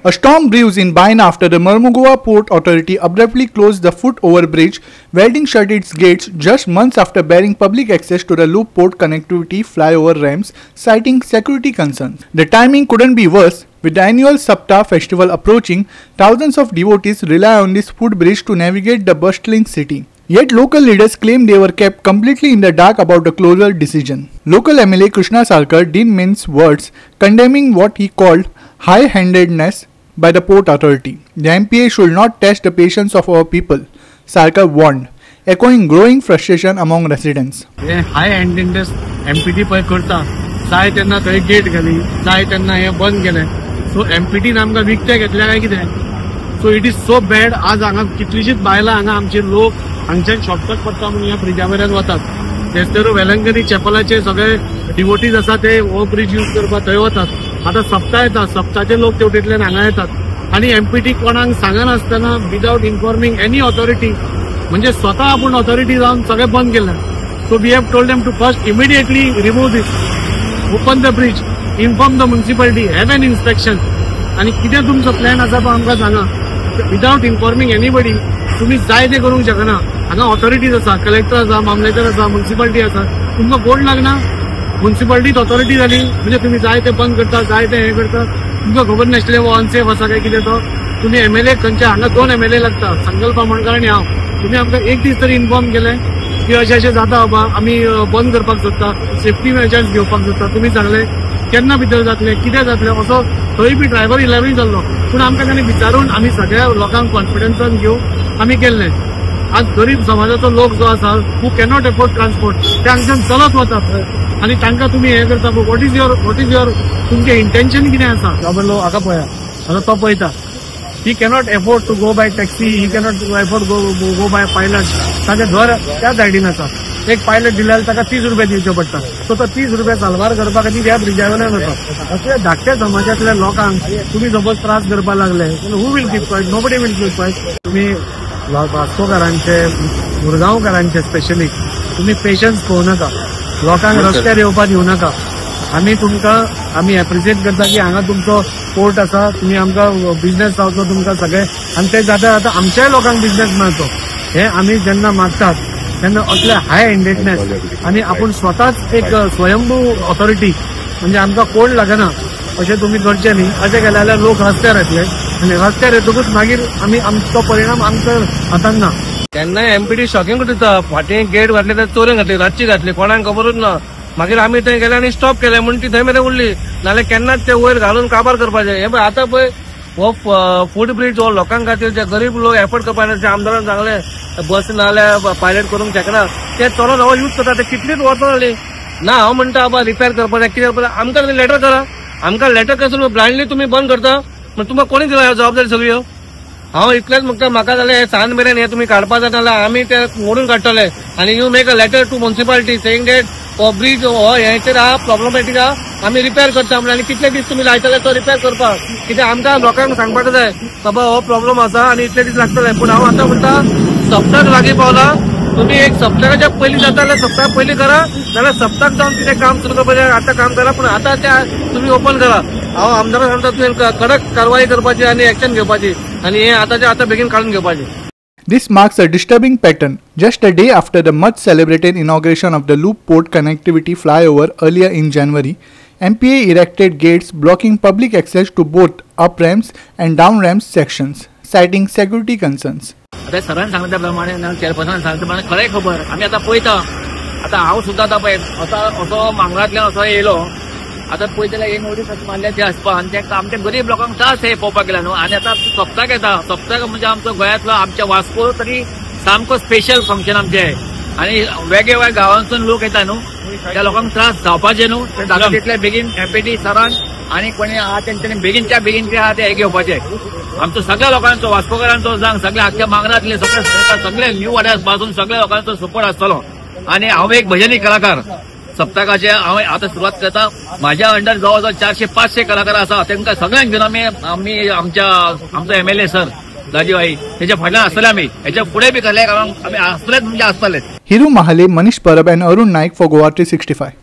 A storm brews in Baina after the Mormugao Port Authority abruptly closed the foot-over bridge, welding shut its gates just months after barring public access to the loop port connectivity flyover ramps, citing security concerns. The timing couldn't be worse. With the annual Sapta festival approaching, thousands of devotees rely on this footbridge to navigate the bustling city. Yet local leaders claim they were kept completely in the dark about the closure decision. Local MLA Krishna Sarkar didn't mince words, condemning what he called high-handedness by the Port Authority. The MPA should not test the patience of our people, Sarkar warned, echoing growing frustration among residents. High-handedness MPT पय करता, जाय तेन्ना थंय gate घाली, जाय तेन्ना हे बंद केले. सो MPT आमकां विकते घेतल्या काय कितें? So it is so bad. आज हांगा कितलीशीच बायलां हांगा आमचे लोक हांगच्यान शॉर्टकट पडटा म्हणून ह्या ब्रिजा वयल्यान वतात. तेस्तेरो वेलंकनी चॅपलाचे सगळे डिवोटीज आसा ते हो ब्रिज यूज करपाक थंय वतात. आता सप्ता येता, सप्ताचे लोक तेवटेंतल्यान हांगा येतात आणि MPT कोणाक सांगनासतना विदाउट इन्फॉर्मिंग एनी ऑथॉरिटी, म्हणजे स्वतः आपूण ऑथॉरिटी जावन सगळें बंद केलें. So we have told them to first immediately remove this, open the bridge, inform the municipality, have an inspection. आणि कितें तुमचो प्लॅन आसा तो आमकां सांगा. विदाउट इन्फॉर्मिंग एनीबडी तुम्ही जाय ते करूंक शकना. हांगा ऑथॉरिटीज आसा, कलेक्टर आसा, मामलेदार आसा, म्युनिसिपालिटी आसा. तुमकां कोण लागना? म्युनिसिपालिटीच ऑथॉरिटी जाली म्हणजे तुम्ही जाय ते बंद करता, जाय ते हे करता. तुमकां खबर नासलें वो अनसेफ आसा काय कितें तो. तुम्ही MLA खंयचे हांगा 2 MLA लागता, संकल्प आमोणकर आनी हांव. तुम्ही आमकां एक दीस तरी इन्फॉर्म केलें की अशें अशें जाता बाबा, आमी बंद करपाक सोदता, सेफ्टी मेजर्स घेवपाक सोदता. तुम्ही सांगले केन्ना भितर जातले, कितें जातलें असो. थंय बी ड्रायव्हर 11 जाल्लो, पूण आमकां ताणें विचारून आमी सगळ्या लोकांक कॉन्फिडन्सान घेवन आमी केल्लें. आज गरीब समाजाचो लोक जो आसा, हू कॅनॉट एफोर्ड ट्रान्सपोर्ट, ते हांगच्यान चलत वतात आणि तांकां तुम्ही हे करता. वॉट इज युअर तुमचे इंटेन्शन कितें आसा? बाबा हाका पळया, आतां तो पळयता, he cannot afford to go by taxi, he cannot afford go by pilot. ताचें घर त्या सायडीन आसा. एक पायलट दिल्यार ताका 30 रुपया दिवचे पडटा. सो तो 30 रुपया साल्वार करपा खातीर ह्या ब्रिजा वयल्यान वता. अशे धाकट्या समाजातल्या लोकांक तुम्ही सपोज त्रास करपाक लागले, who will keep quiet? Nobody will keep quiet. तुम्ही वास्कोकारांचे, मुरगांवकारांचे स्पेशली तुम्ही पेशन्स पळोवं नाका, लोकांक रस्त्यार येवपाक दिवं नाका. आमी एप्रिशिएट करता की हांगा तुमचो पोर्ट आसा, तुम्ही आमकां बिझनेस जावचो तुमकां सगळें, आणि ते जाता जाता आमच्याय लोकांक बिझनेस मेळचो. हे आमी जेन्ना मागतात तेन्ना असले हाय हँडेडनेस आणि आपण स्वतःच एक स्वयंभू ऑथॉरिटी, म्हणजे आमकां कोण लागना अशें तुम्ही करचे न्ही. अशें केलें जाल्यार लोक रस्त्यार येतले आणि रस्त्यार येतकूच मागीर आमचो परिणाम आमच्या हातान ना. केन्नाय MPT शॉकिंग करता. फाटीं गेट घातले तर चोऱ्यांक घातली, रातची घातली, कोणाक खबरूच ना. मागीर आमी थंय गेले आनी स्टॉप केले म्हणून ती थंय मेरेन उरली. नाल्यार केन्नाच ते वयर घालून काबार करपाचें. हे पळय आतां पळय हो फूट ब्रिज हो लोकांक खातीर जे गरीब लोक एफोर्ड करपाक ते आमदारान सांगले बस नाल्यार पायलट करूंक शकना, ते चलो हो यूज करता. ते कितलीच वर्सां जाली ना. हांव म्हणटा बाबा रिपेअर करपाचें, कितें करपाचें, आमकां लेटर करा. आमकां लेटर करून ब्लायंडली तुम्ही बंद करता म्हण तुमकां कोणी दिला जबाबदारी सगळी? हांव इतलेंच म्हणटा, म्हाका जाल्यार हे सांज मेरेन हे तुम्ही काडपा जाता जाल्यार आमी ते मोडून काडटले. आनी you make a letter to municipality saying that हो ब्रिज हो हेचेर आहा, प्रॉब्लेमॅटीक आहा, आमी रिपेअर करता म्हणून. आनी कितले दीस तुम्ही लायतले तो रिपेअर करपाक? कित्याक आमकां लोकांक सांगपाक जाय बाबा हो प्रॉब्लेम आसा आणि इतले दीस लागतले. पूण हांव आतां म्हणटा सप्ताक लागीं पावला, तुम्ही एक सप्तकाच्या पयलीं जाता जाल्यार सप्ताक पयलीं करा, नाल्यार सप्ताक जावन कितें काम सुरू करपाचें आतां काम करा. पूण आतां त्या तुम्ही ओपन करा. हांव आमदाराक सांगता तुवें कडक कारवाई करपाची आणि एक्शन घेवपाची आणि हे आतांच्या आतां बेगीन काडून घेवपाचें. This marks a disturbing pattern. Just a day after the much celebrated inauguration of the loop port connectivity flyover earlier in January, MPA erected gates blocking public access to both up ramps and down ramps sections, citing security concerns. आता सरांनी सांगितल्या प्रमाणे, चेअरपर्सनान सांगितल्या प्रमाणे खरें खबर आमी आतां पळयता. आतां हांव सुद्दां आतां पळय असो मांगरांतल्यान असो येयलो. आता पळय जाल्यार हे नोटीस मारल्या ते आसपा आनी ते आमच्या गरीब लोकांक त्रास हे पळोवपाक गेला न्हू. आनी आतां सप्ताक येता. सप्ताक म्हणजे आमचो गोंयांतलो आमच्या वास्को तरी सामको स्पेशल फंक्शन आमचें. आनी वेगवेगळ्या गांवांसून लोक येता न्हू, त्या लोकांक त्रास जावपाचे न्हू. ते जाता तितले बेगीन MPT सरान आनी कोणी आहा तेंच्यांनी बेगीनच्या बेगीन ते आहा ते हे घेवपाचे. आमचो सगळ्या लोकांचो वास्कोकारांचो जावं सगळ्या आख्या मांगरांतले सगळे न्यू वाड्यार पासून सगळ्या लोकांचो सपोर्ट आसतलो. आनी हांव एक भजनी कलाकार सप्तकाचे हांव आतां सुरवात करता. म्हाज्या अंडर जवळ जवळ 400-500 कलाकार आसा. तांकां सगळ्यांक घेवन आमी आमचो MLA सर राजीव आई तेच्या फाटल्यान आसतले. आमी हेच्या फुडें बी केले आमी आसतलेच म्हणजे आसतलेच. Hiru Mahale, Manish Parab and Arun Naik for Goa 365.